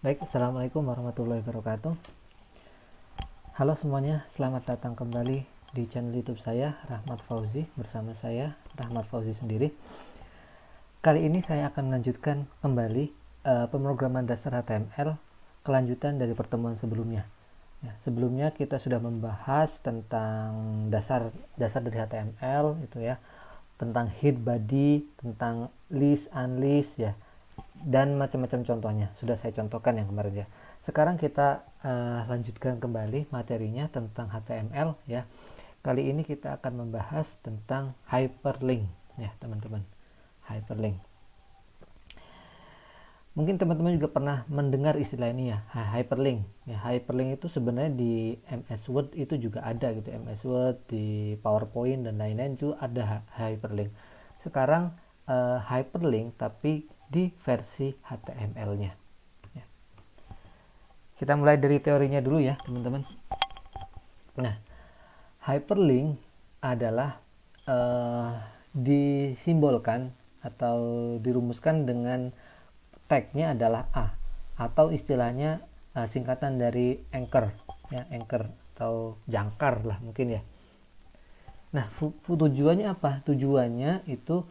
Baik, Assalamualaikum warahmatullahi wabarakatuh. Halo semuanya, selamat datang kembali di channel YouTube saya, Rahmat Fauzi, bersama saya, Rahmat Fauzi sendiri. Kali ini saya akan melanjutkan kembali pemrograman dasar HTML, kelanjutan dari pertemuan sebelumnya. Ya, sebelumnya kita sudah membahas tentang dasar dari HTML, itu ya, tentang head body, tentang list, unlist, ya, dan macam-macam contohnya sudah saya contohkan yang kemarin ya. Sekarang kita lanjutkan kembali materinya tentang HTML ya. Kali ini kita akan membahas tentang hyperlink ya teman-teman. Hyperlink. Mungkin teman-teman juga pernah mendengar istilah ini ya, hyperlink. Ya, hyperlink itu sebenarnya di MS Word itu juga ada gitu. MS Word, di PowerPoint dan lain-lain itu ada hyperlink. Sekarang hyperlink tapi di versi HTML-nya. Ya. Kita mulai dari teorinya dulu ya, teman-teman. Nah, hyperlink adalah disimbolkan atau dirumuskan dengan tag-nya adalah A, atau istilahnya singkatan dari anchor, ya, anchor atau jangkar lah mungkin ya. Nah, tujuannya apa? Tujuannya itu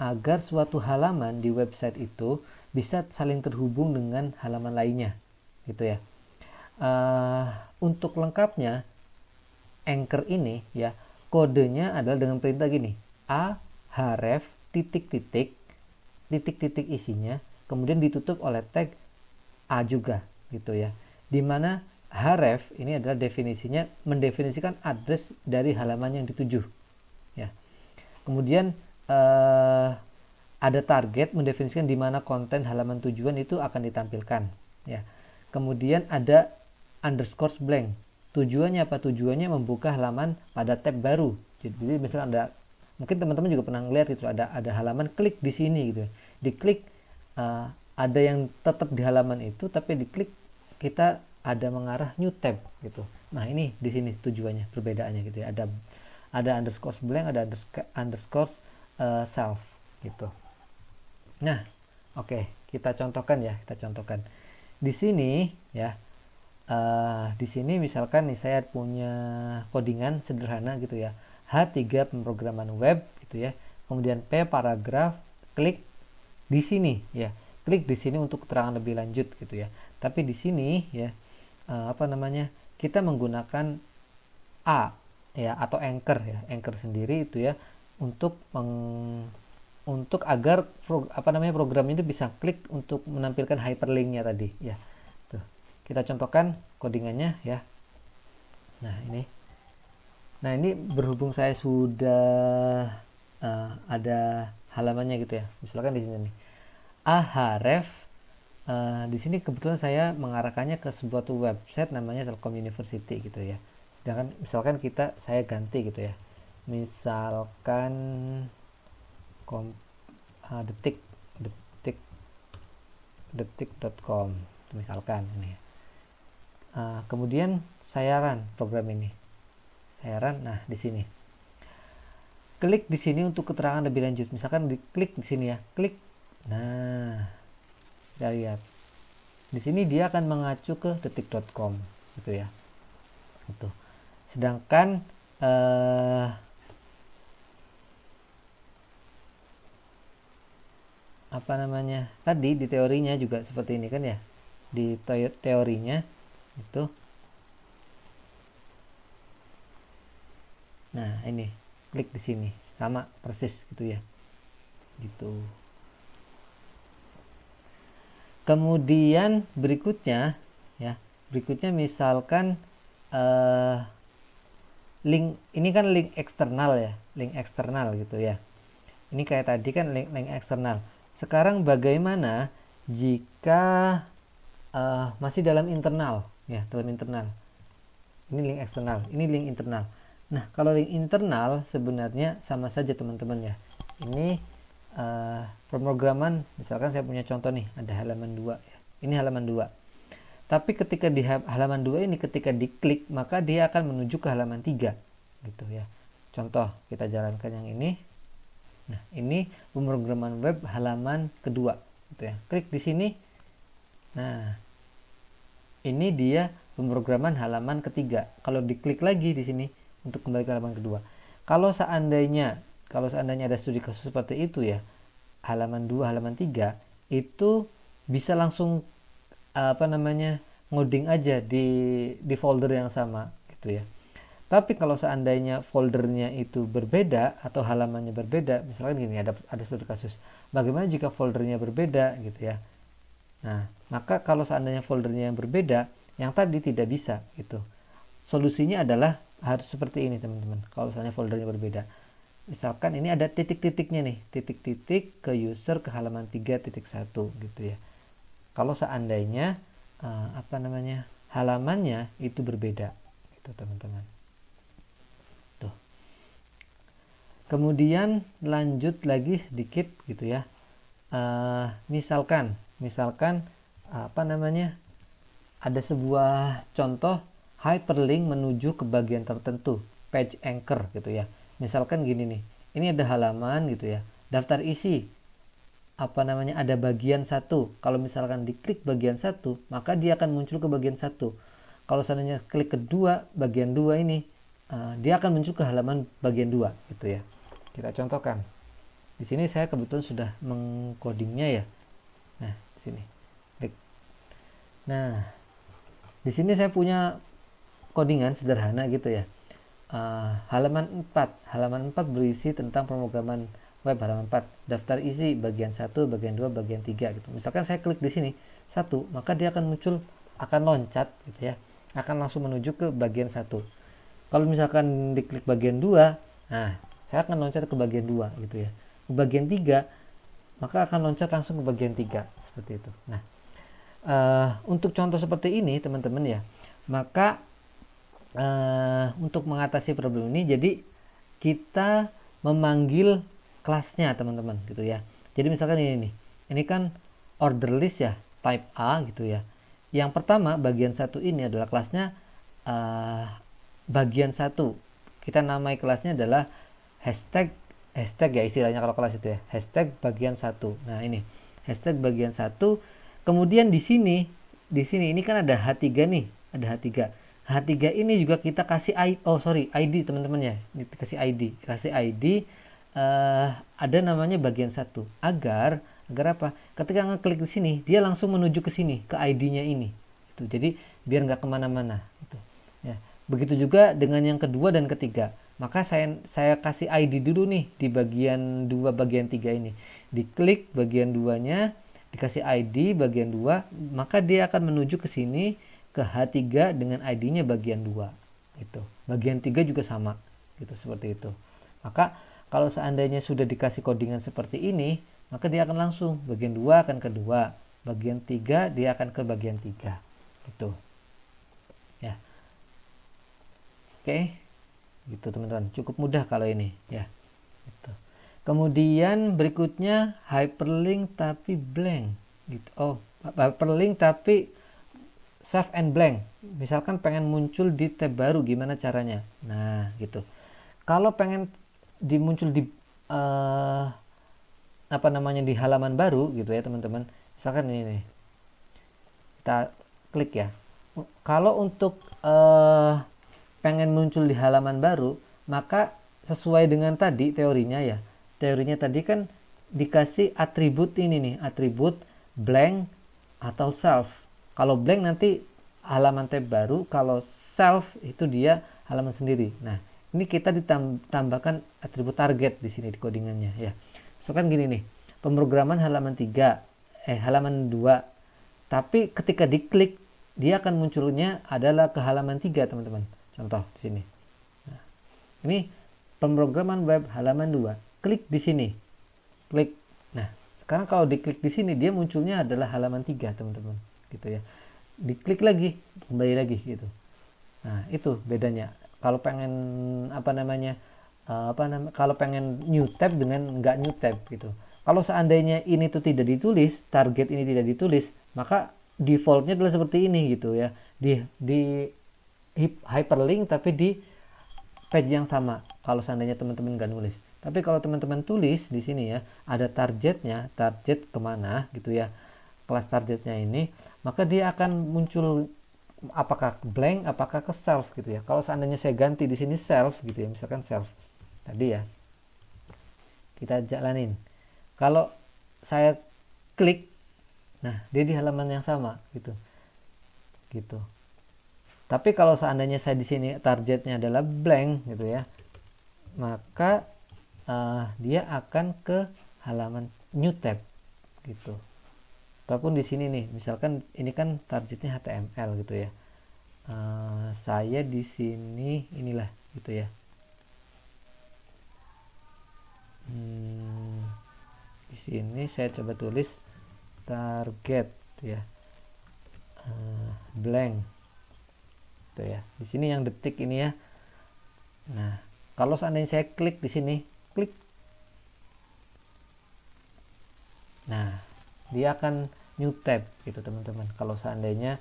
agar suatu halaman di website itu bisa saling terhubung dengan halaman lainnya, gitu ya. Untuk lengkapnya, anchor ini ya kodenya adalah dengan perintah gini: a href titik-titik titik-titik isinya, kemudian ditutup oleh tag a juga, gitu ya. Dimana href ini adalah definisinya mendefinisikan address dari halaman yang dituju, ya. Kemudian ada target mendefinisikan di mana konten halaman tujuan itu akan ditampilkan, ya. Kemudian ada underscore blank. Tujuannya apa? Tujuannya membuka halaman pada tab baru. Jadi misalnya ada, mungkin teman-teman juga pernah ngeliat itu ada halaman, klik di sini gitu. Diklik ada yang tetap di halaman itu, tapi diklik kita ada mengarah new tab gitu. Nah ini di sini tujuannya, perbedaannya gitu ya. Ada underscore blank, ada underscore self gitu. Nah, oke, kita contohkan ya, kita contohkan. Di sini ya, di sini misalkan nih saya punya codingan sederhana gitu ya. H3 pemrograman web gitu ya. Kemudian P paragraf, klik di sini ya. Klik di sini untuk keterangan lebih lanjut gitu ya. Tapi di sini ya, kita menggunakan A ya, atau anchor ya, anchor sendiri itu ya, untuk agar program ini bisa klik untuk menampilkan hyperlinknya tadi ya. Tuh, kita contohkan codingannya ya. Nah ini berhubung saya sudah ada halamannya gitu ya. Misalkan di sini nih ahref, di sini kebetulan saya mengarahkannya ke sebuah website namanya Telkom University gitu ya. Sedangkan misalkan saya ganti gitu ya. Misalkan detik.com misalkan ini. Kemudian saya run program ini. Nah di sini klik di sini untuk keterangan lebih lanjut. Misalkan diklik di sini ya, klik. Nah, kita lihat di sini dia akan mengacu ke detik.com gitu ya. Itu. Sedangkan tadi di teorinya juga seperti ini kan ya. Di teorinya itu. Nah, ini klik di sini sama persis gitu ya. Gitu. Kemudian berikutnya misalkan link ini kan link eksternal ya, link eksternal gitu ya. Ini kayak tadi kan link eksternal. Sekarang bagaimana jika masih dalam internal ya, dalam internal. Ini link eksternal, ini link internal. Nah, kalau link internal sebenarnya sama saja teman-teman ya. Ini pemrograman, misalkan saya punya contoh nih, ada halaman 2 ya. Ini halaman 2. Tapi ketika di halaman 2 ini ketika diklik, maka dia akan menuju ke halaman 3 gitu ya. Contoh, kita jalankan yang ini. Nah, ini pemrograman web halaman kedua gitu ya. Klik di sini. Nah, Ini dia pemrograman halaman ketiga. Kalau diklik lagi di sini untuk kembali ke halaman kedua. Kalau seandainya ada studi kasus seperti itu ya, halaman 2, halaman 3 itu bisa langsung ngoding aja di folder yang sama gitu ya. Tapi kalau seandainya foldernya itu berbeda atau halamannya berbeda, misalkan gini, ada studi kasus. Bagaimana jika foldernya berbeda gitu ya? Nah, maka kalau seandainya foldernya yang berbeda, yang tadi tidak bisa gitu. Solusinya adalah harus seperti ini teman-teman. Kalau misalnya foldernya berbeda. Misalkan ini ada titik-titiknya nih, titik-titik ke user ke halaman 3.1 gitu ya. Kalau seandainya halamannya itu berbeda gitu teman-teman. Tuh. Kemudian lanjut lagi sedikit gitu ya. Misalkan ada sebuah contoh hyperlink menuju ke bagian tertentu, page anchor gitu ya. Misalkan gini nih, ini ada halaman gitu ya, daftar isi ada bagian 1. Kalau misalkan diklik bagian 1, maka dia akan muncul ke bagian 1. Kalau seandainya klik kedua, bagian 2 ini, dia akan muncul ke halaman bagian 2 gitu ya. Kita contohkan. Di sini saya kebetulan sudah mengcodingnya ya. Nah, di sini. Klik. Nah, di sini saya punya codingan sederhana gitu ya. Halaman 4 berisi tentang pemrograman web. Halaman 4 daftar isi bagian 1, bagian 2, bagian 3 gitu. Misalkan saya klik di sini 1, maka dia akan loncat gitu ya, akan langsung menuju ke bagian 1. Kalau misalkan diklik bagian 2, nah saya akan loncat ke bagian 2 gitu ya. Ke bagian 3, maka akan loncat langsung ke bagian 3 seperti itu. Nah, untuk contoh seperti ini teman-teman ya, maka untuk mengatasi problem ini, jadi kita memanggil kelasnya teman-teman gitu ya. Jadi misalkan ini kan order list ya, type A gitu ya. Yang pertama bagian 1 ini adalah kelasnya bagian 1. Kita namai kelasnya adalah hashtag ya istilahnya kalau kelas itu ya, hashtag bagian 1. Nah, ini hashtag bagian 1. Kemudian di sini ini kan ada H3 nih, ada H3. H3 ini juga kita kasih ID teman-teman ya. Kasih ID ada namanya bagian 1 agar apa? Ketika ngeklik di sini, dia langsung menuju ke sini, ke ID-nya ini. Gitu. Jadi biar nggak kemana-mana. Gitu. Ya. Begitu juga dengan yang kedua dan ketiga. Maka saya kasih ID dulu nih di bagian 2, bagian 3 ini. Diklik bagian 2-nya, dikasih ID bagian 2, maka dia akan menuju ke sini, ke H3 dengan ID-nya bagian 2 gitu. Bagian 3 juga sama gitu, seperti itu. Maka kalau seandainya sudah dikasih codingan seperti ini, maka dia akan langsung bagian 2 akan ke 2, bagian 3 dia akan ke bagian 3 gitu. Ya. Oke. Gitu teman-teman. Cukup mudah kalau ini ya. Gitu. Kemudian berikutnya hyperlink tapi blank gitu. Hyperlink tapi save and blank. Misalkan pengen muncul di tab baru, gimana caranya? Nah, gitu. Kalau pengen muncul di di halaman baru gitu ya, teman-teman. Misalkan ini nih. Kita klik ya. Kalau untuk pengen muncul di halaman baru, maka sesuai dengan tadi teorinya ya. Teorinya tadi kan dikasih atribut ini nih, atribut blank atau self. Kalau blank nanti halaman tab baru, kalau self itu dia halaman sendiri. Nah, ini kita ditambahkan atribut target di sini di codingannya ya. Misalkan gini nih, pemrograman halaman 2. Tapi ketika diklik, dia akan munculnya adalah ke halaman 3, teman-teman. Contoh di sini. Nah, ini pemrograman web halaman 2. Klik di sini. Klik. Nah, sekarang kalau diklik di sini, dia munculnya adalah halaman 3, teman-teman. Gitu ya. Diklik lagi, kembali lagi gitu. Nah, itu bedanya. Kalau pengen kalau pengen new tab dengan nggak new tab gitu. Kalau seandainya ini tuh tidak ditulis, target ini tidak ditulis, maka defaultnya adalah seperti ini gitu ya. Di hyperlink tapi di page yang sama. Kalau seandainya teman-teman nggak nulis. Tapi kalau teman-teman tulis di sini ya, ada targetnya, target kemana gitu ya, kelas targetnya ini, maka dia akan muncul apakah blank, apakah ke self gitu ya. Kalau seandainya saya ganti di sini self gitu ya, misalkan self tadi ya, kita jalanin. Kalau saya klik, nah dia di halaman yang sama gitu, gitu. Tapi kalau seandainya saya di sini targetnya adalah blank gitu ya, maka dia akan ke halaman new tab gitu. Ataupun di sini nih, misalkan ini kan targetnya HTML gitu ya. Saya di sini inilah gitu ya. Di sini saya coba tulis target ya, blank gitu ya. Di sini yang detik ini ya. Nah, kalau seandainya saya klik di sini, klik, nah dia akan new tab gitu teman-teman. Kalau seandainya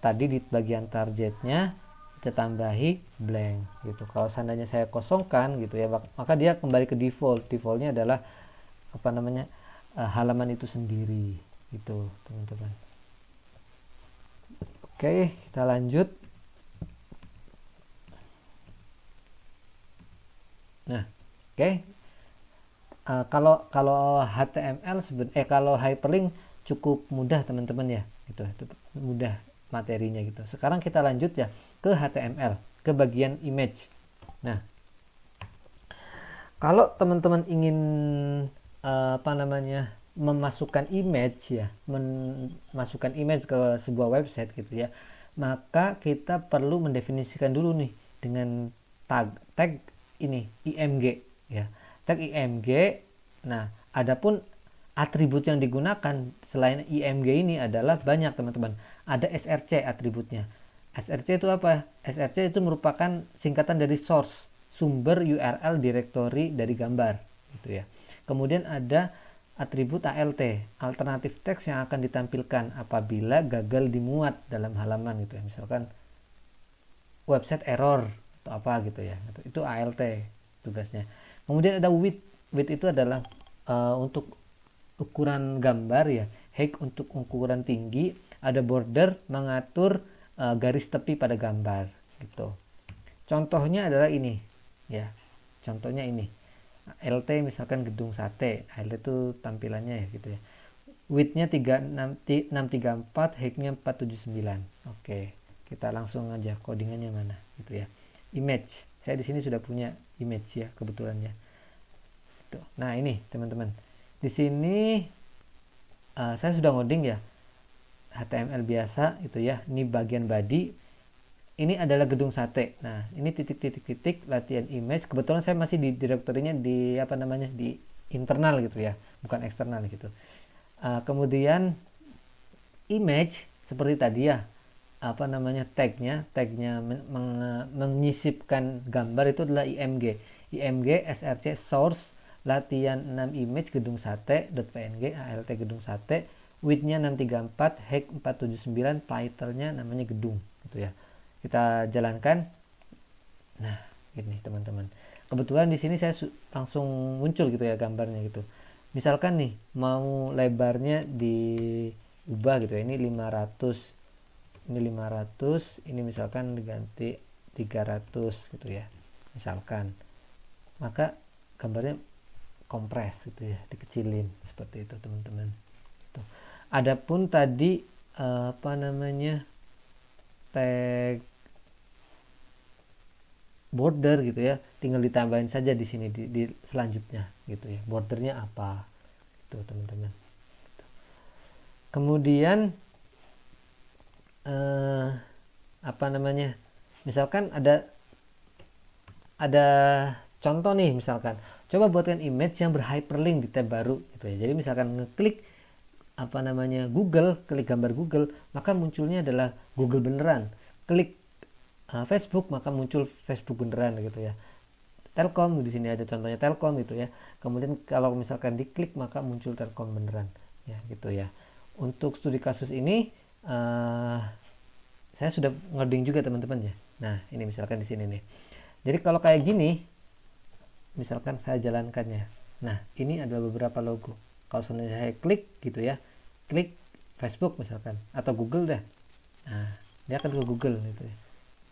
tadi di bagian targetnya kita tambahi blank gitu. Kalau seandainya saya kosongkan gitu ya, maka dia kembali ke default. Defaultnya adalah apa namanya, halaman itu sendiri gitu teman-teman. Oke, kita lanjut. Nah, oke. Kalau HTML kalau hyperlink cukup mudah teman-teman ya, gitu. Itu mudah materinya gitu. Sekarang kita lanjut ya ke HTML, ke bagian image. Nah, kalau teman-teman ingin apa namanya, memasukkan image ya, memasukkan image ke sebuah website gitu ya, maka kita perlu mendefinisikan dulu nih dengan tag ini img ya, tag img. Nah, adapun atribut yang digunakan selain img ini adalah banyak teman-teman. Ada src atributnya. src itu apa? src itu merupakan singkatan dari source, sumber URL directory dari gambar gitu ya. Kemudian ada atribut alt, alternatif teks yang akan ditampilkan apabila gagal dimuat dalam halaman gitu ya. Misalkan website error atau apa gitu ya. Itu alt tugasnya. Kemudian ada width. Width itu adalah untuk ukuran gambar ya. Height untuk ukuran tinggi. Ada border mengatur garis tepi pada gambar gitu. Contohnya adalah ini ya. Contohnya ini. LT misalkan gedung sate. LT itu tampilannya ya gitu ya. Width-nya 634, height-nya 479. Oke, kita langsung aja codingannya mana gitu ya. Image. Saya di sini sudah punya image ya kebetulan ya. Tuh. Nah, ini teman-teman. Di sini saya sudah ngoding ya. HTML biasa itu ya. Ini bagian body. Ini adalah gedung sate. Nah, ini titik latihan image. Kebetulan saya masih di direktorinya di apa namanya, di internal gitu ya, bukan eksternal gitu. Kemudian image seperti tadi ya, apa namanya, tagnya menyisipkan gambar itu adalah img src source latihan 6 image gedung sate.png alt gedung sate, width-nya 634, height 479, title-nya namanya gedung gitu ya. Kita jalankan. Nah, ini teman-teman. Kebetulan di sini saya langsung muncul gitu ya gambarnya gitu. Misalkan nih mau lebarnya diubah gitu ya. Ini 500. Ini 500, ini misalkan diganti 300 gitu ya. Misalkan. Maka gambarnya kompres gitu ya, dikecilin seperti itu teman-teman. Adapun tadi apa namanya, tag border gitu ya, tinggal ditambahin saja di sini di selanjutnya gitu ya, bordernya apa gitu teman-teman. Kemudian apa namanya, misalkan ada contoh nih, misalkan coba buatkan image yang berhyperlink di tab baru gitu ya. Jadi misalkan ngeklik apa namanya Google, klik gambar Google, maka munculnya adalah Google beneran. Klik Facebook maka muncul Facebook beneran gitu ya. Telkom, di sini ada contohnya Telkom gitu ya. Kemudian kalau misalkan diklik maka muncul Telkom beneran ya gitu ya. Untuk studi kasus ini saya sudah ngoding juga teman-teman ya. Nah, ini misalkan di sini nih. Jadi kalau kayak gini misalkan saya jalankannya. Nah, ini ada beberapa logo. Kalau seandainya saya klik gitu ya. Klik Facebook misalkan atau Google dah. Nah, dia akan ke Google gitu ya.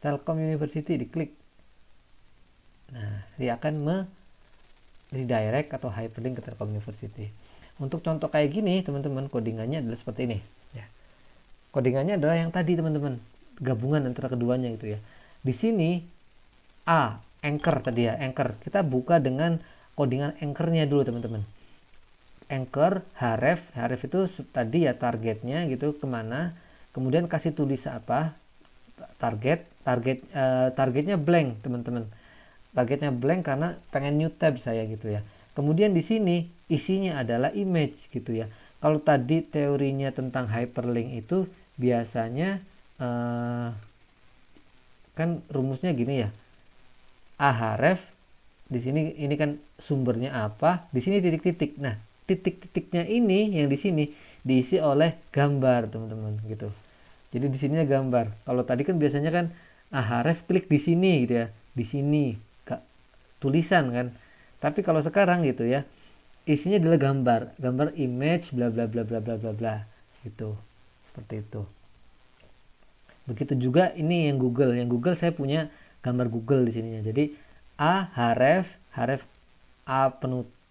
Telkom University diklik. Nah, dia akan redirect atau hyperlink ke Telkom University. Untuk contoh kayak gini, teman-teman, codingannya adalah seperti ini ya. Codingannya adalah yang tadi, teman-teman, gabungan antara keduanya gitu ya. Di sini anchor tadi ya, anchor. Kita buka dengan codingan anchornya dulu, teman-teman. Anchor href itu tadi ya targetnya gitu, kemana, kemudian kasih tulis apa, targetnya blank, teman-teman. Targetnya blank karena pengen new tab saya gitu ya. Kemudian di sini isinya adalah image gitu ya. Kalau tadi teorinya tentang hyperlink itu biasanya kan rumusnya gini ya. Ahref di sini ini kan sumbernya apa, di sini titik-titik. Nah, titik-titiknya ini yang di sini diisi oleh gambar, teman-teman gitu. Jadi di sininya gambar. Kalau tadi kan biasanya kan ahref klik di sini gitu ya. Di sini tulisan kan. Tapi kalau sekarang gitu ya, isinya adalah gambar image bla bla bla bla bla bla bla gitu. Seperti itu. Begitu juga ini yang Google saya punya gambar Google di sininya. Jadi href a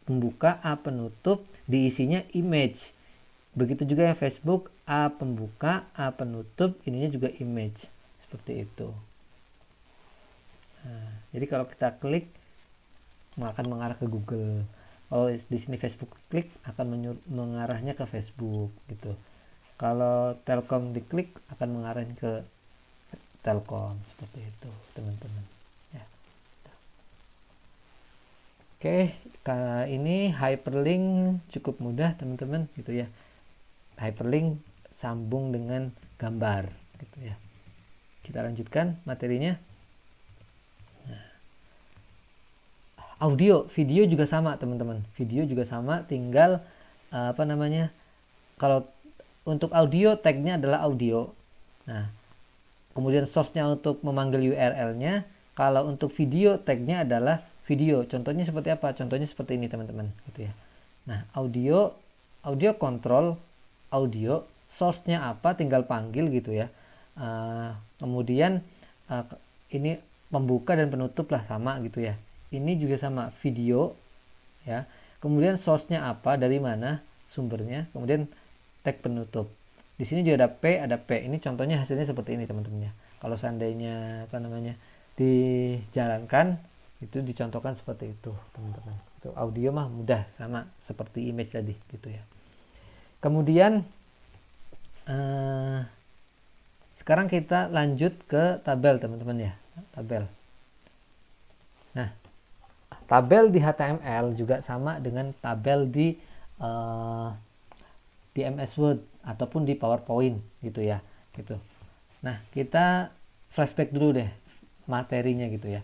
pembuka, a penutup, diisinya image. Begitu juga yang Facebook, a pembuka, a penutup, ininya juga image. Seperti itu. Nah, jadi kalau kita klik akan mengarah ke Google. Kalau di sini Facebook klik akan mengarahnya ke Facebook gitu. Kalau Telkom diklik akan mengarahnya ke Telkom, seperti itu, teman-teman. Ya. Oke, ini hyperlink cukup mudah, teman-teman, gitu ya. Hyperlink sambung dengan gambar, gitu ya. Kita lanjutkan materinya. Audio, video juga sama, teman-teman. Video juga sama, tinggal kalau untuk audio tagnya adalah audio. Nah, kemudian source-nya untuk memanggil URL-nya. Kalau untuk video tagnya adalah video. Contohnya seperti apa? Contohnya seperti ini, teman-teman, gitu ya. Nah, audio control audio, source-nya apa tinggal panggil gitu ya. Kemudian ini membuka dan penutup lah sama gitu ya. Ini juga sama, video ya. Kemudian source-nya apa, dari mana sumbernya, kemudian tag penutup. Di sini juga ada P. Ini contohnya hasilnya seperti ini, teman-teman ya. Kalau seandainya dijalankan itu dicontohkan seperti itu, teman-teman. Itu audio mah mudah, sama seperti image tadi gitu ya. Kemudian sekarang kita lanjut ke tabel, teman-teman ya. Tabel. Nah, tabel di HTML juga sama dengan tabel di MS Word ataupun di PowerPoint gitu ya, gitu. Nah, kita flashback dulu deh materinya gitu ya.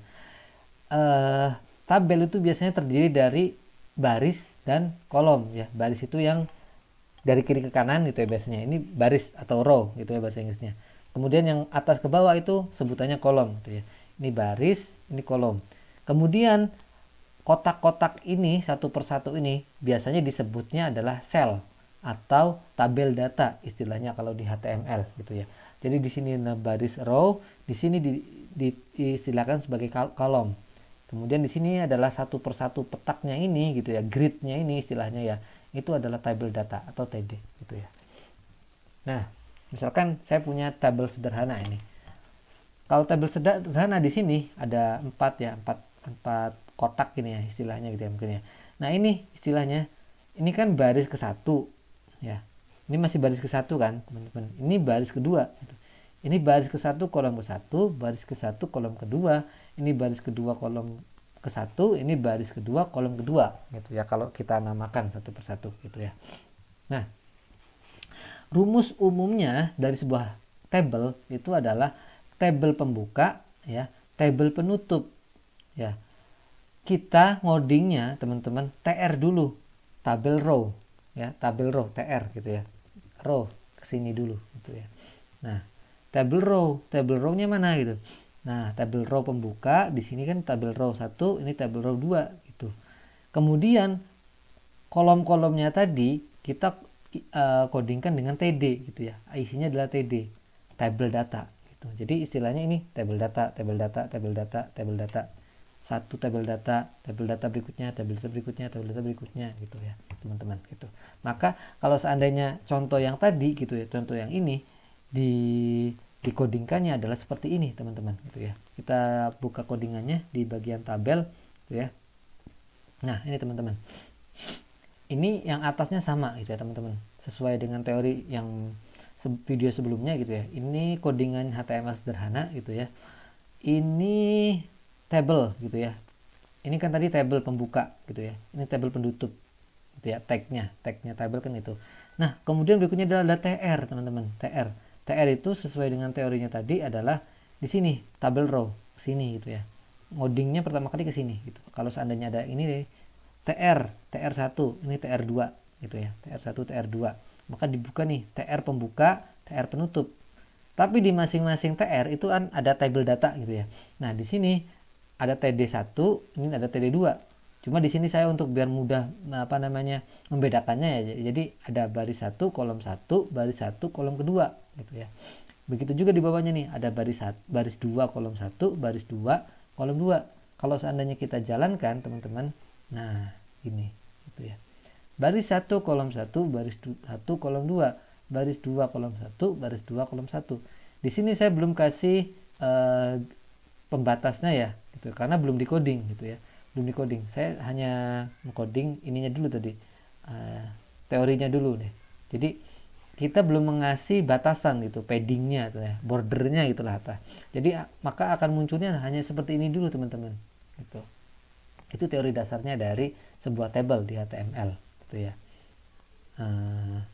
Tabel itu biasanya terdiri dari baris dan kolom ya. Baris itu yang dari kiri ke kanan gitu ya biasanya. Ini baris atau row gitu ya bahasa Inggrisnya. Kemudian yang atas ke bawah itu sebutannya kolom gitu ya. Ini baris, ini kolom. Kemudian kotak-kotak ini satu persatu ini biasanya disebutnya adalah sel atau tabel data istilahnya kalau di HTML gitu ya. Jadi di sini baris row, di sini diistilahkan sebagai kolom. Kemudian di sini adalah satu persatu petaknya ini gitu ya, gridnya ini istilahnya ya. Itu adalah tabel data atau TD gitu ya. Nah, misalkan saya punya tabel sederhana ini. Kalau tabel sederhana di sini ada 4 kotak ini ya istilahnya gitu ya mungkin ya. Nah, ini istilahnya ini kan baris ke-1 ya. Ini masih baris ke-1 kan, teman-teman. Ini baris kedua gitu. Ini baris ke-1 kolom ke-1, baris ke-1 kolom kedua, ini baris kedua kolom ke-1, ini baris kedua kolom kedua gitu ya kalau kita namakan satu persatu gitu ya. Nah, rumus umumnya dari sebuah tabel itu adalah tabel pembuka ya, tabel penutup ya. Kita ngodingnya teman-teman TR dulu, tabel row ya, tabel row TR gitu ya. Row kesini dulu gitu ya. Nah, tabel row-nya mana gitu. Nah, tabel row pembuka di sini kan tabel row 1, ini tabel row 2 gitu. Kemudian kolom-kolomnya tadi kita codingkan dengan TD gitu ya. Isinya adalah TD, tabel data gitu. Jadi istilahnya ini tabel data, tabel data, tabel data, tabel data, satu tabel data berikutnya, tabel data berikutnya, tabel data berikutnya gitu ya teman-teman gitu. Maka kalau seandainya contoh yang tadi gitu ya, contoh yang ini dikodingkannya adalah seperti ini teman-teman gitu ya. Kita buka kodingannya di bagian tabel gitu ya. Nah ini teman-teman, ini yang atasnya sama gitu ya teman-teman, sesuai dengan teori yang video sebelumnya gitu ya. Ini codingan HTML sederhana gitu ya. Ini table gitu ya. Ini kan tadi table pembuka gitu ya. Ini table penutup gitu ya. Tagnya table kan itu. Nah kemudian berikutnya adalah TR teman-teman. TR itu sesuai dengan teorinya tadi adalah di sini tabel row sini gitu ya. Ngodingnya pertama kali ke sini gitu. Kalau seandainya ada ini TR1, ini TR2 gitu ya. TR1, TR2. Maka dibuka nih TR pembuka, TR penutup. Tapi di masing-masing TR itu kan ada table data gitu ya. Nah, di sini ada TD1, ini ada TD2. Cuma di sini saya untuk biar mudah membedakannya ya. Jadi ada baris 1, kolom 1, baris 1, kolom kedua gitu ya. Begitu juga di bawahnya nih, ada baris 2, kolom 1, baris 2, kolom 2. Kalau seandainya kita jalankan, teman-teman, nah, ini gitu ya. Baris 1 kolom 1, baris 1 kolom 2, baris 2 kolom 1, baris 2 kolom 1. Di sini saya belum kasih pembatasnya ya, gitu. Karena belum dikoding gitu ya. Belum dikoding. Saya hanya mengkoding ininya dulu tadi. Teorinya dulu nih. Jadi kita belum mengasih batasan gitu, paddingnya gitu ya, bordernya gitulah apa. Jadi maka akan munculnya hanya seperti ini dulu teman-teman. Gitu. Itu teori dasarnya dari sebuah table di HTML gitu ya. Nah,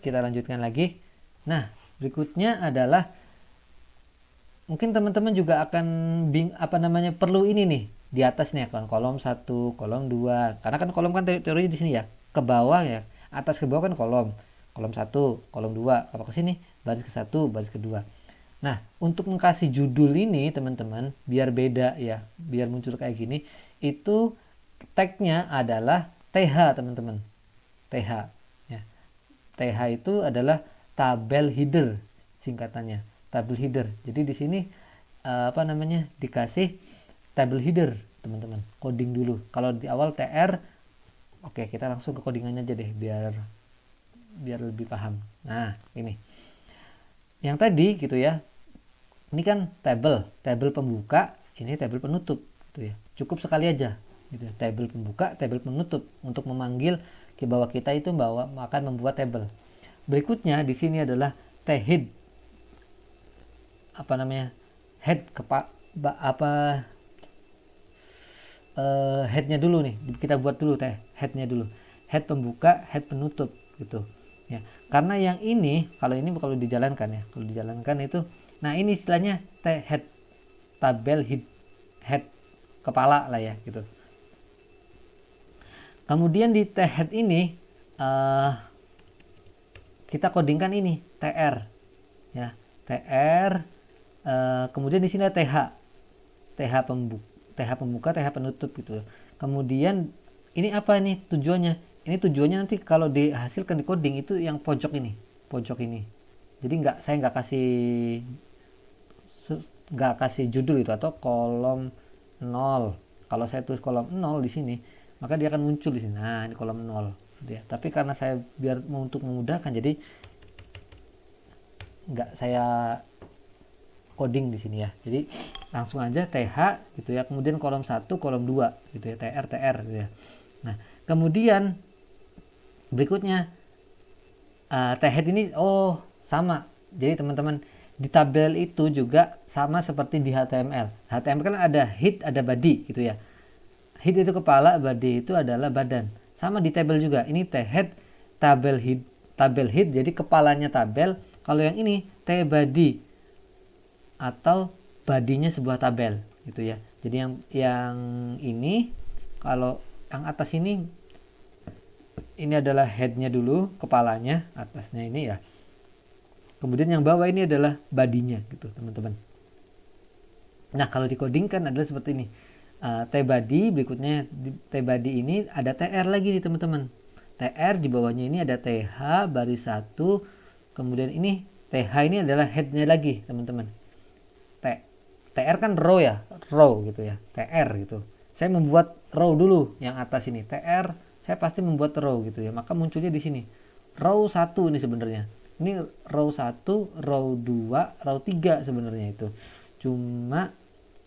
kita lanjutkan lagi. Nah, berikutnya adalah mungkin teman-teman juga akan perlu ini nih di atas nih kan kolom 1, kolom 2. Karena kan kolom kan teorinya di sini ya. Ke bawah ya. Atas ke bawah kan kolom. Kolom 1, kolom 2. Kalau ke sini baris ke 1, baris kedua. Nah, untuk mengkasih judul ini teman-teman, biar beda ya, biar muncul kayak gini, itu tagnya adalah TH teman-teman. TH. Ya. TH itu adalah tabel header singkatannya, tabel header. Jadi di sini dikasih tabel header teman-teman. Coding dulu. Kalau di awal TR, oke kita langsung ke codingannya aja deh, biar lebih paham. Nah, ini. Yang tadi gitu ya. Ini kan tabel pembuka, ini tabel penutup gitu ya. Cukup sekali aja gitu. Tabel pembuka, tabel penutup untuk memanggil ke bawah kita itu akan membuat tabel. Berikutnya di sini adalah head. Head headnya dulu nih. Kita buat dulu headnya dulu. Head pembuka, head penutup gitu. Ya. Karena yang ini kalau dijalankan ya, kalau dijalankan itu nah ini istilahnya head, tabel head kepala lah ya gitu. Kemudian di head ini kita codingkan ini TR ya, TR. Kemudian di sini ada TH pembuka, TH penutup gitu. Kemudian ini apa nih tujuannya? Ini tujuannya nanti kalau dihasilkan di coding itu yang pojok ini. Jadi saya nggak kasih judul itu atau kolom 0. Kalau saya tulis kolom 0 di sini, maka dia akan muncul di sini. Nah, ini kolom 0 gitu ya. Tapi karena saya untuk memudahkan, jadi nggak saya coding di sini ya. Jadi langsung aja TH gitu ya. Kemudian kolom 1, kolom 2 gitu ya. TR gitu ya. Nah, kemudian berikutnya TH ini sama. Jadi teman-teman di tabel itu juga sama seperti di HTML. HTML kan ada head, ada body gitu ya. Head itu kepala, body itu adalah badan. Sama di tabel juga. Ini head, tabel head jadi kepalanya tabel. Kalau yang ini body atau badinya sebuah tabel gitu ya. Jadi yang ini kalau yang atas ini adalah headnya dulu, kepalanya, atasnya ini ya. Kemudian yang bawah ini adalah badinya gitu teman-teman. Nah kalau dikodingkan adalah seperti ini. T-body berikutnya T-body ini ada TR lagi nih teman-teman. TR di bawahnya ini ada TH baris 1. Kemudian ini TH ini adalah headnya lagi teman-teman. TR kan row ya, row gitu ya, TR gitu. Saya membuat row dulu yang atas ini, TR saya pasti membuat row gitu ya, maka munculnya di sini row 1 ini sebenarnya. Ini row 1, row 2, row 3 sebenarnya itu. Cuma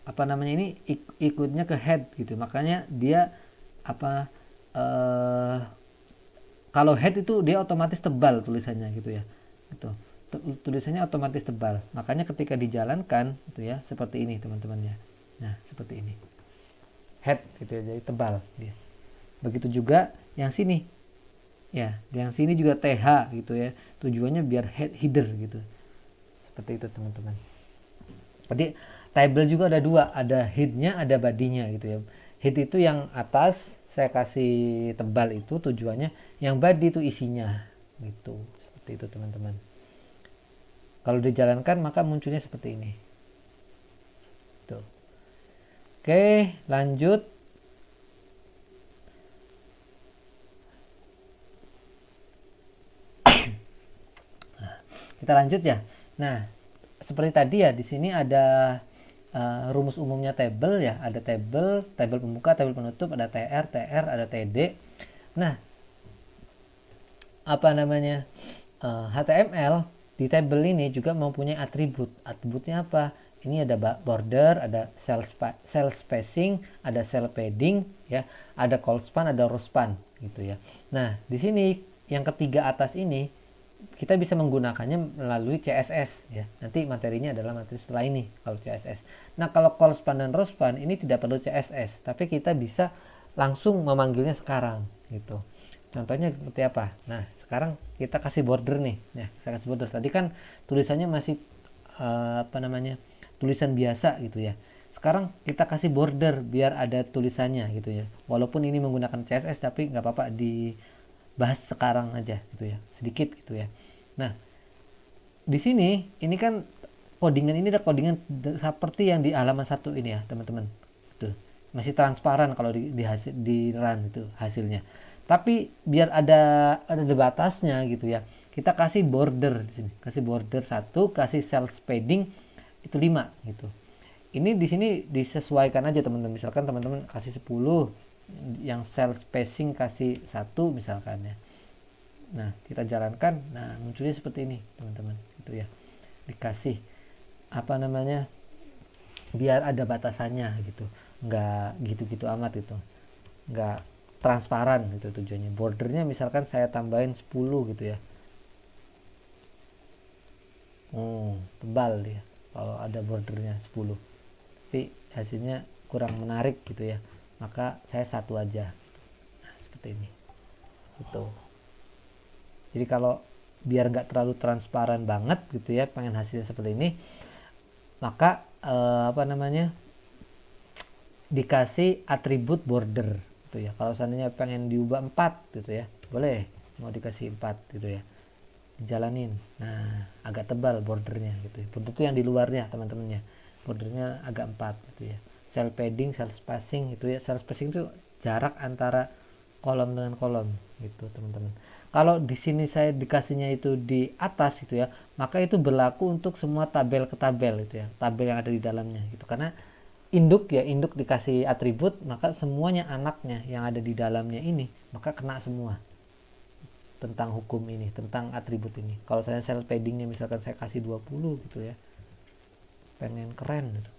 apa namanya ini ikutnya ke head gitu, makanya dia apa kalau head itu dia otomatis tebal tulisannya gitu ya, gitu. Tulisannya otomatis tebal, makanya ketika dijalankan itu ya seperti ini teman-teman ya. Nah seperti ini head gitu ya, jadi tebal dia. Begitu juga yang sini ya, yang sini juga TH gitu ya, tujuannya biar header gitu, seperti itu teman-teman. Jadi table juga ada dua, ada headnya ada badinya gitu ya. Head itu yang atas saya kasih tebal itu tujuannya, yang body itu isinya gitu, seperti itu teman-teman. Kalau dijalankan maka munculnya seperti ini. Tuh. Oke, lanjut. Kita lanjut ya. Nah, seperti tadi ya, di sini ada rumus umumnya table ya, ada table pembuka, table penutup, ada TR, ada TD. Nah, apa namanya? HTML di table ini juga mempunyai atribut. Atributnya apa? Ini ada border, ada cell spacing, ada cell padding ya, ada call span, ada row span gitu ya. Nah, di sini yang ketiga atas ini kita bisa menggunakannya melalui CSS ya. Nanti materinya adalah materi setelah ini kalau CSS. Nah, kalau call span dan row span ini tidak perlu CSS, tapi kita bisa langsung memanggilnya sekarang gitu. Contohnya seperti apa? Nah, sekarang kita kasih border nih. Nah, saya kasih border. Tadi kan tulisannya masih apa namanya? Tulisan biasa gitu ya. Sekarang kita kasih border biar ada tulisannya gitu ya. Walaupun ini menggunakan CSS tapi nggak apa-apa dibahas sekarang aja gitu ya. Sedikit gitu ya. Nah, di sini ini kan codingan ini ada codingan seperti yang di halaman 1 ini ya, teman-teman. Tuh. Masih transparan kalau di run itu hasilnya. Tapi biar ada batasnya gitu ya, kita kasih border di sini, kasih border 1, kasih cell padding itu 5 gitu. Ini di sini disesuaikan aja teman-teman. Misalkan teman-teman kasih 10, yang cell spacing kasih 1 misalkan ya. Nah, kita jalankan. Nah, munculnya seperti ini teman-teman gitu ya. Dikasih apa namanya, biar ada batasannya gitu, nggak gitu-gitu amat itu, nggak transparan gitu tujuannya. Bordernya misalkan saya tambahin 10 gitu ya. Tebal dia kalau ada bordernya 10, tapi hasilnya kurang menarik gitu ya, maka saya 1 aja. Nah, seperti ini gitu. Jadi kalau biar nggak terlalu transparan banget gitu ya, pengen hasilnya seperti ini, maka apa namanya, dikasih atribut border gitu ya. Kalau seandainya pengen diubah 4 gitu ya, boleh, mau dikasih 4 gitu ya, dijalanin. Nah, agak tebal bordernya gitu ya. Border itu yang di luarnya teman-temannya, bordernya agak 4 gitu ya. Cell padding, cell spacing gitu ya. Cell spacing itu jarak antara kolom dengan kolom gitu teman-teman. Kalau di sini saya dikasihnya itu di atas gitu ya, maka itu berlaku untuk semua tabel ke tabel gitu ya, tabel yang ada di dalamnya gitu. Karena induk ya, induk dikasih atribut, maka semuanya anaknya yang ada di dalamnya ini maka kena semua tentang hukum ini, tentang atribut ini. Kalau saya cell paddingnya misalkan saya kasih 20 gitu ya, pengen keren gitu,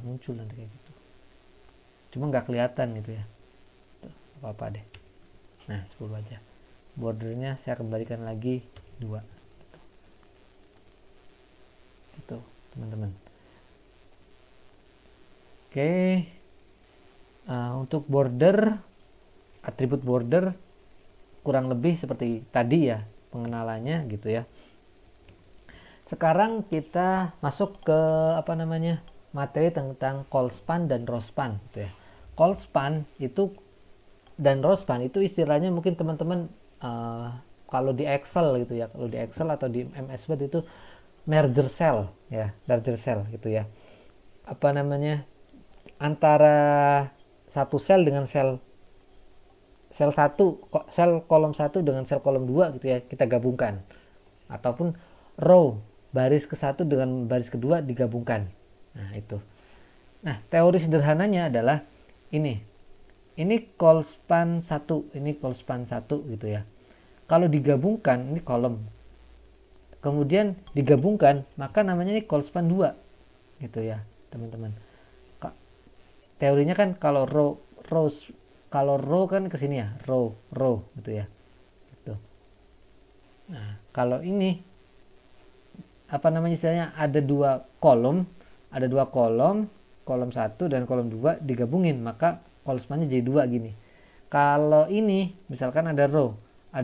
muncul nanti kayak gitu, cuma nggak kelihatan gitu ya. Tuh, apa-apa deh. Nah, 10 aja. Bordernya saya kembalikan lagi 2 gitu teman-teman. Oke, untuk border, atribut border kurang lebih seperti tadi ya pengenalannya gitu ya. Sekarang kita masuk ke apa namanya, materi tentang call span dan row span gitu ya. Call span itu dan row span itu istilahnya mungkin teman-teman kalau di Excel gitu ya, kalau di Excel atau di MS Word itu merger cell ya, merger cell gitu ya. Apa namanya, antara satu sel dengan sel sel kolom 1 dengan sel kolom 2 gitu ya, kita gabungkan. Ataupun row baris ke satu dengan baris kedua digabungkan. Nah itu. Nah teori sederhananya adalah ini call span 1, ini call span 1 gitu ya. Kalau digabungkan ini kolom, kemudian digabungkan maka namanya ini call span 2 gitu ya teman-teman. Teorinya kan kalau row kan ke sini ya, row gitu ya. Gitu. Nah, kalau ini apa namanya istilahnya ada dua kolom, kolom 1 dan kolom 2 digabungin maka call span-nya jadi 2 gini. Kalau ini misalkan ada row 1,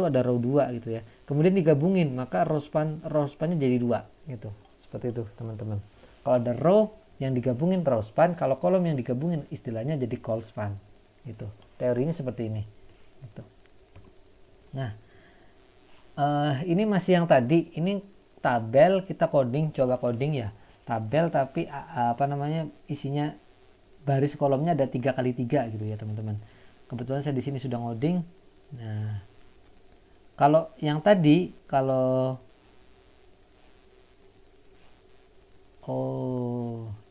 ada row 2 gitu ya. Kemudian digabungin maka row span-nya jadi 2 gitu. Seperti itu, teman-teman. Kalau ada row yang digabungin row span, kalau kolom yang digabungin istilahnya jadi call span. Gitu. Teorinya seperti ini. Gitu. Nah, ini masih yang tadi, ini tabel kita coding, coba coding ya. Tabel tapi apa namanya isinya baris kolomnya ada 3x3 gitu ya, teman-teman. Kebetulan saya di sini sudah ngoding. Nah, kalau yang tadi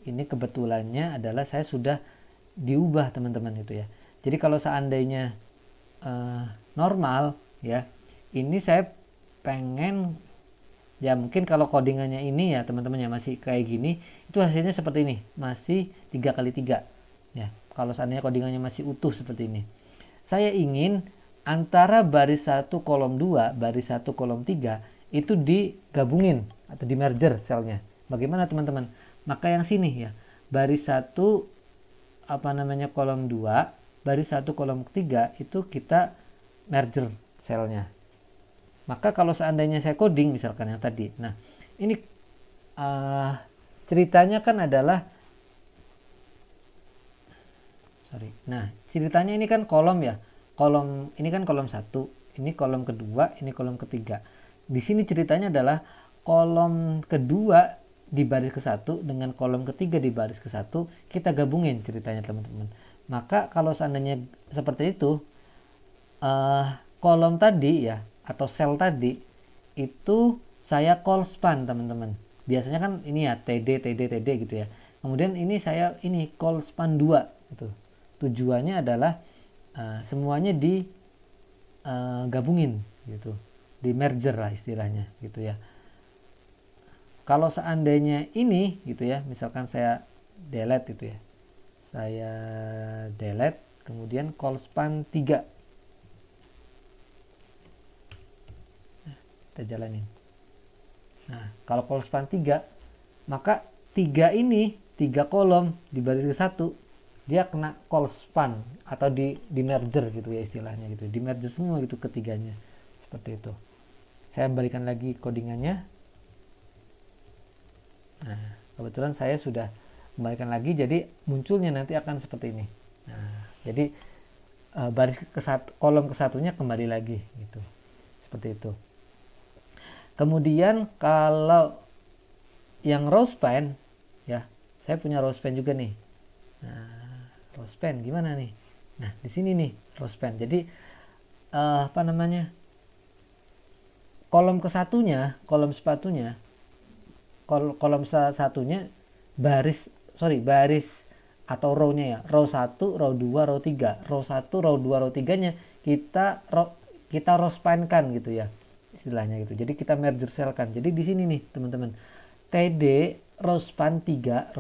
ini kebetulannya adalah saya sudah diubah, teman-teman gitu ya. Jadi kalau seandainya normal ya, ini saya pengen ya mungkin kalau codingannya ini ya teman-teman ya masih kayak gini, itu hasilnya seperti ini, masih 3x3 ya. Kalau seandainya codingannya masih utuh seperti ini, saya ingin antara baris 1 kolom 2 baris 1 kolom 3 itu digabungin atau di merger selnya. Bagaimana teman-teman? Maka yang sini ya, baris 1 apa namanya kolom 2 baris 1 kolom 3 itu kita merger selnya. Maka kalau seandainya saya coding misalkan yang tadi, nah ini ceritanya kan adalah nah ceritanya ini kan kolom ya, kolom ini kan kolom 1, ini kolom kedua, ini kolom ketiga. Di sini ceritanya adalah kolom kedua di baris ke-1 dengan kolom ketiga di baris ke-1 kita gabungin ceritanya, teman-teman. Maka kalau seandainya seperti itu, kolom tadi ya atau sel tadi itu saya call span, teman-teman. Biasanya kan ini ya TD gitu ya. Kemudian ini saya ini call span 2 gitu. Tujuannya adalah semuanya gabungin gitu, di merger lah istilahnya gitu ya. Kalau seandainya ini gitu ya, misalkan saya delete gitu ya, saya delete kemudian call span 3, kita jalanin. Nah kalau call span 3 maka 3 kolom di baris ke-1 dia kena call span atau di merger gitu ya istilahnya gitu, di merger semua gitu ketiganya, seperti itu. Saya balikan lagi codingannya. Nah kebetulan saya sudah kembalikan lagi, jadi munculnya nanti akan seperti ini. Nah jadi baris kolom ke-1-nya kembali lagi gitu, seperti itu. Kemudian kalau yang row span ya, saya punya row span juga nih. Nah, row span gimana nih? Nah, di sini nih row span. Jadi apa namanya? Kolom ke-1-nya, kolom sepatunya, kolom satunya baris atau row-nya ya. Row 1, row 2, row 3. Row 1, row 2, row 3-nya kita row span-kan gitu ya. Istilahnya gitu. Jadi kita merger cell kan. Jadi di sini nih, teman-teman. TD row span 3,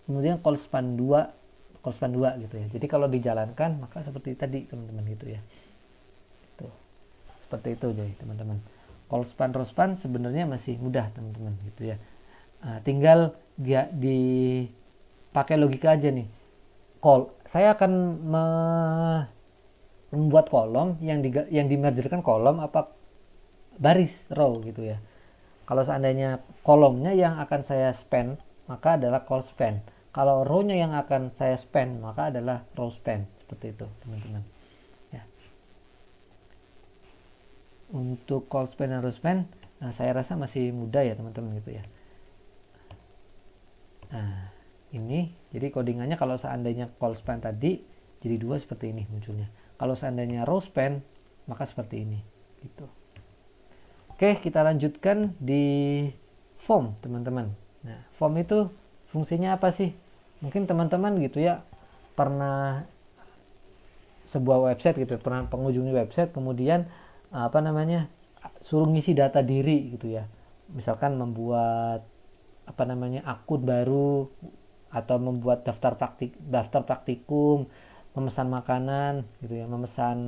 kemudian call span 2 gitu ya. Jadi kalau dijalankan maka seperti tadi, teman-teman gitu ya. Tuh. Seperti itu jadi, teman-teman. Call span row span sebenarnya masih mudah, teman-teman gitu ya. Tinggal dia dipakai logika aja nih. Saya akan membuat kolom yang dimergerkan kolom apa baris row gitu ya. Kalau seandainya kolomnya yang akan saya span, maka adalah call span. Kalau row-nya yang akan saya span, maka adalah row span. Seperti itu, teman-teman. Ya. Untuk call span dan row span, nah saya rasa masih mudah ya, teman-teman gitu ya. Nah, ini jadi codingannya kalau seandainya call span tadi jadi 2 seperti ini munculnya. Kalau seandainya row span, maka seperti ini. Gitu. Oke, kita lanjutkan di form, teman-teman. Nah, form itu fungsinya apa sih? Mungkin teman-teman gitu ya pernah sebuah website gitu, pernah mengunjungi website, kemudian apa namanya, suruh ngisi data diri gitu ya. Misalkan membuat apa namanya akun baru, atau membuat daftar praktikum, memesan makanan gitu ya, memesan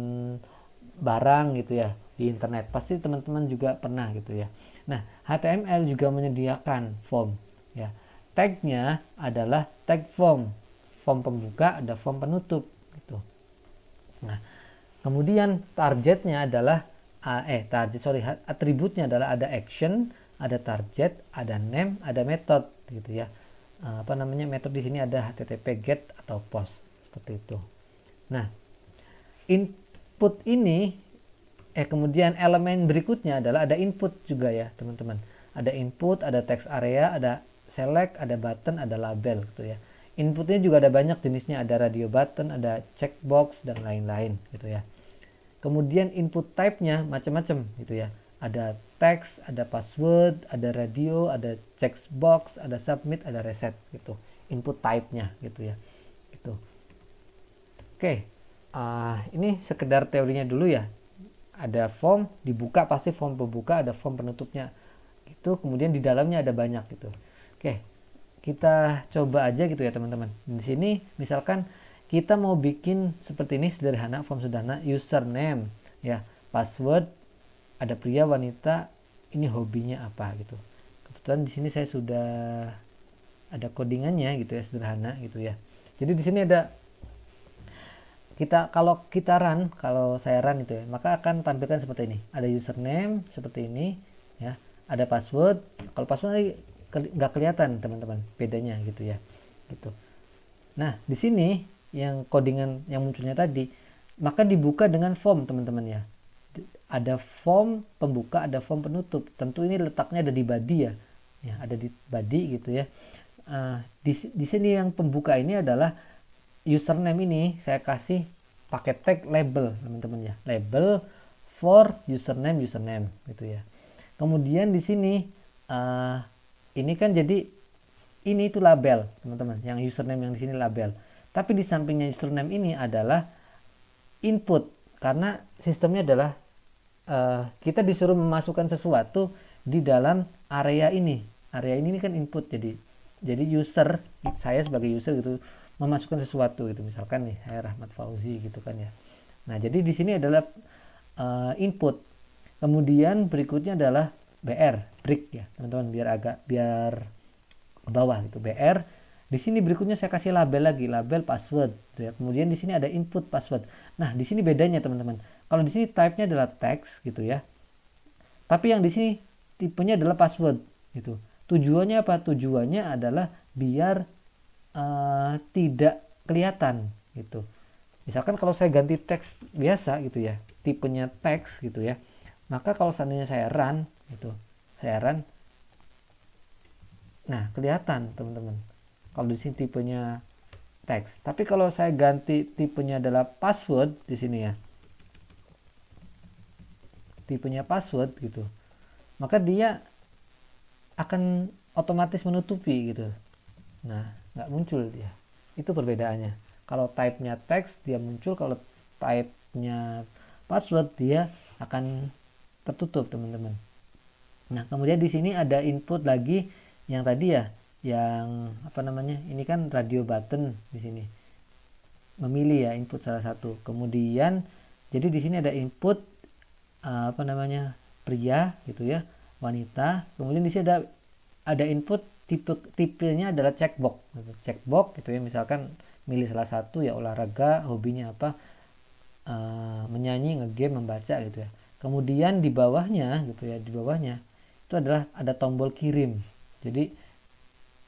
barang gitu ya di internet. Pasti teman-teman juga pernah gitu ya. Nah, HTML juga menyediakan form ya. Tagnya adalah tag form. Form pembuka, ada form penutup gitu. Nah, kemudian targetnya adalah atributnya adalah ada action, ada target, ada name, ada method gitu ya. Apa namanya, metode di sini ada http get atau post seperti itu. Nah, input ini kemudian elemen berikutnya adalah ada input juga ya, teman-teman. Ada input, ada text area, ada select, ada button, ada label gitu ya. Inputnya juga ada banyak jenisnya, ada radio button, ada checkbox dan lain-lain gitu ya. Kemudian input type-nya macam-macam gitu ya. Ada text, ada password, ada radio, ada checkbox, ada submit, ada reset gitu. Input type-nya gitu ya. Gitu. Oke. Ini sekedar teorinya dulu ya. Ada form dibuka, pasti form pembuka, ada form penutupnya gitu, kemudian di dalamnya ada banyak gitu. Oke, kita coba aja gitu ya teman-teman. Di sini misalkan kita mau bikin seperti ini, sederhana, form sederhana, username ya, password, ada pria, wanita, ini hobinya apa gitu. Kebetulan di sini saya sudah ada codingannya gitu ya, sederhana gitu ya. Jadi di sini ada kalau saya run itu ya, maka akan tampilkan seperti ini. Ada username seperti ini ya, ada password. Kalau password nggak kelihatan teman-teman bedanya gitu ya, gitu. Nah, di sini yang codingan yang munculnya tadi, maka dibuka dengan form teman-teman ya. Ada form pembuka, ada form penutup. Tentu ini letaknya ada di body ya, ada di body gitu ya. Di sini yang pembuka ini adalah username, ini saya kasih pakai tag label teman-teman ya, label for username gitu ya. Kemudian di sini ini kan jadi ini itu label teman-teman, yang username yang di sini label, tapi di sampingnya username ini adalah input, karena sistemnya adalah kita disuruh memasukkan sesuatu di dalam area ini kan input, jadi user, saya sebagai user gitu memasukkan sesuatu gitu, misalkan nih saya Rahmat Fauzi gitu kan ya. Nah, jadi di sini adalah input. Kemudian berikutnya adalah break ya teman-teman, biar ke bawah gitu, BR. Di sini berikutnya saya kasih label lagi, label password gitu ya. Kemudian di sini ada input password. Nah, di sini bedanya teman-teman. Kalau di sini type-nya adalah text gitu ya. Tapi yang di sini tipenya adalah password gitu. Tujuannya apa? Tujuannya adalah biar tidak kelihatan gitu. Misalkan kalau saya ganti teks biasa gitu ya, tipenya teks gitu ya, maka kalau seandainya saya run gitu, nah kelihatan teman-teman kalau di sini tipenya teks. Tapi kalau saya ganti tipenya adalah password di sini ya, tipenya password gitu, maka dia akan otomatis menutupi gitu. Nah, nggak muncul dia. Itu perbedaannya. Kalau type-nya teks dia muncul, kalau type-nya password dia akan tertutup teman-teman. Nah, kemudian di sini ada input lagi yang tadi ya, yang apa namanya, ini kan radio button di sini, memilih ya input salah satu. Kemudian jadi di sini ada input apa namanya, pria gitu ya, wanita. Kemudian di sini ada input tipenya adalah checkbox gitu ya, misalkan milih salah satu ya, olahraga, hobinya apa, menyanyi, ngegame, membaca gitu ya. Kemudian di bawahnya gitu ya, di bawahnya itu adalah ada tombol kirim. Jadi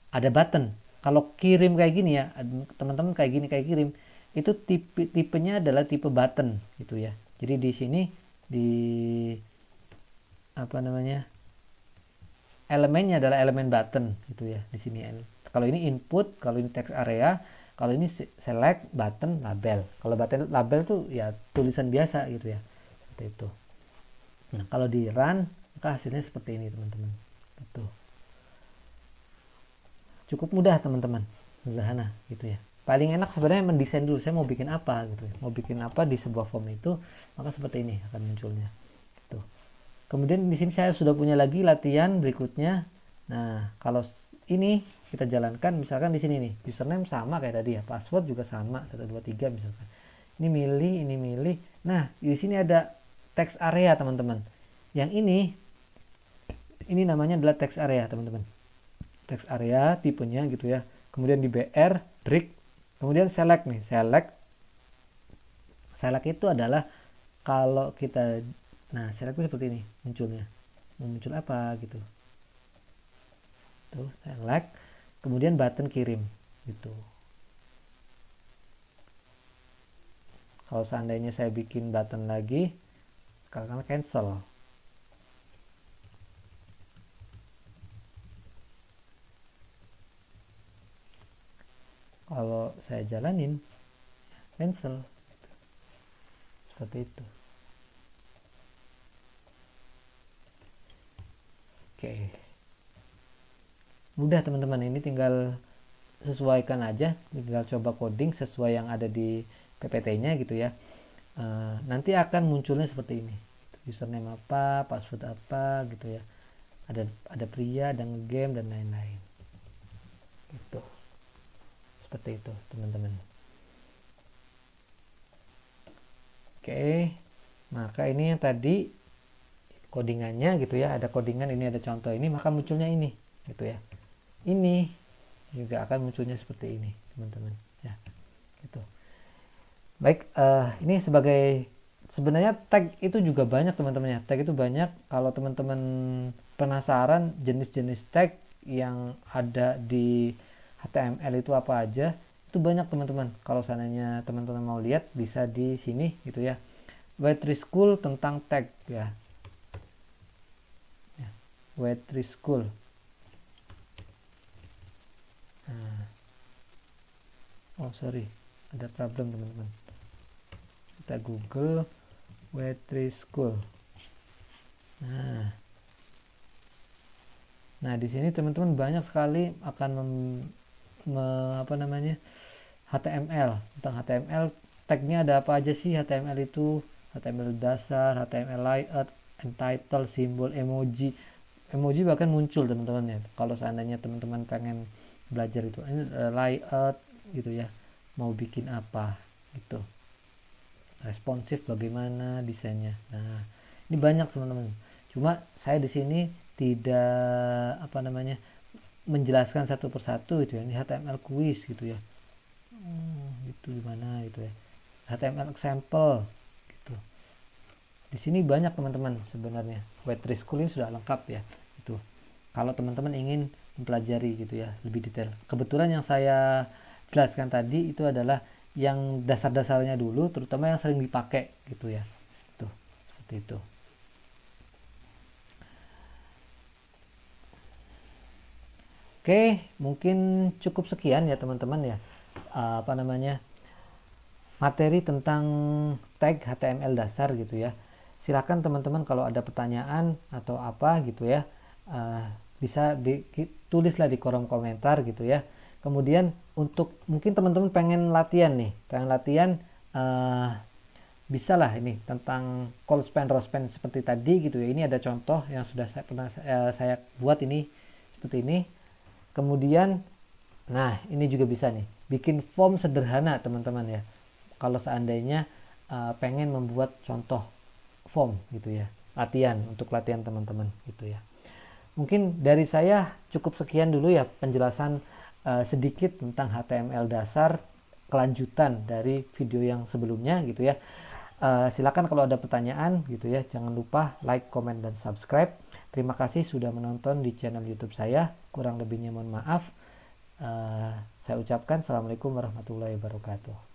ada button. Kalau kirim kayak gini ya, teman-teman kayak kirim, itu tipenya adalah tipe button gitu ya. Jadi di sini di apa namanya, elemennya adalah elemen button gitu ya di sini. Kalau ini input, kalau ini text area, kalau ini select, button, label. Kalau button label tuh ya tulisan biasa gitu ya, seperti itu. Nah, kalau di run maka hasilnya seperti ini teman-teman. Gitu. Cukup mudah teman-teman, sederhana gitu ya. Paling enak sebenarnya mendesain dulu, saya mau bikin apa gitu ya. Mau bikin apa di sebuah form itu, maka seperti ini akan munculnya. Gitu. Kemudian di sini saya sudah punya lagi latihan berikutnya. Nah, kalau ini kita jalankan misalkan di sini nih, username sama kayak tadi ya, password juga sama 123 misalkan. Ini milih. Nah, di sini ada text area teman-teman. Yang ini namanya adalah text area teman-teman. Text area tipenya gitu ya. Kemudian di BR, break, kemudian select nih. Select itu adalah kalau kita, nah select itu seperti ini munculnya. Muncul apa gitu. Tuh, select, kemudian button kirim gitu. Kalau seandainya saya bikin button lagi, sekarang cancel. Kalau saya jalanin, cancel. Seperti itu. Oke. Mudah teman-teman, ini tinggal sesuaikan aja, tinggal coba coding sesuai yang ada di PPT-nya gitu ya. Nanti akan munculnya seperti ini. Username apa, password apa gitu ya. Ada pria, ada game dan lain-lain. Gitu. Seperti itu teman-teman. Oke, maka ini yang tadi codingannya gitu ya, ada codingan, ini ada contoh ini, maka munculnya ini gitu ya. Ini juga akan munculnya seperti ini teman-teman ya, gitu. Baik, ini sebagai, sebenarnya tag itu juga banyak teman-teman ya, tag itu banyak. Kalau teman-teman penasaran jenis-jenis tag yang ada di HTML itu apa aja, itu banyak teman-teman. Kalau seandainya teman-teman mau lihat, bisa di sini gitu ya, Web3 School tentang tag ya, Web3 School. Nah. Oh sorry, ada problem teman-teman. Kita Google Web3 School. Nah di sini teman-teman banyak sekali akan apa namanya, HTML, tentang HTML, tagnya ada apa aja sih HTML itu, HTML dasar, HTML layout, title, simbol, emoji bahkan muncul teman-teman ya. Kalau seandainya teman-teman pengen belajar itu, ini layout gitu ya, mau bikin apa gitu, responsif bagaimana desainnya. Nah ini banyak teman-teman, cuma saya di sini tidak apa namanya menjelaskan satu persatu itu ya. Ini HTML quiz gitu ya, itu gimana gitu ya, HTML example gitu. Di sini banyak teman-teman sebenarnya, Web3 School ini sudah lengkap ya itu, kalau teman-teman ingin mempelajari gitu ya lebih detail. Kebetulan yang saya jelaskan tadi itu adalah yang dasar-dasarnya dulu, terutama yang sering dipakai gitu ya, tuh seperti itu. Oke, mungkin cukup sekian ya teman-teman ya, apa namanya, materi tentang tag HTML dasar gitu ya. Silakan teman-teman kalau ada pertanyaan atau apa gitu ya, bisa ditulislah di kolom komentar gitu ya. Kemudian untuk mungkin teman-teman pengen latihan nih, bisa lah ini tentang call span, row span seperti tadi gitu ya. Ini ada contoh yang sudah saya buat ini seperti ini. Kemudian, nah ini juga bisa nih, bikin form sederhana teman-teman ya. Kalau seandainya pengen membuat contoh form gitu ya, untuk latihan teman-teman gitu ya. Mungkin dari saya cukup sekian dulu ya penjelasan sedikit tentang HTML dasar, kelanjutan dari video yang sebelumnya gitu ya. Silakan kalau ada pertanyaan gitu ya, jangan lupa like, comment, dan subscribe. Terima kasih sudah menonton di channel YouTube saya. Kurang lebihnya mohon maaf. Saya ucapkan assalamualaikum warahmatullahi wabarakatuh.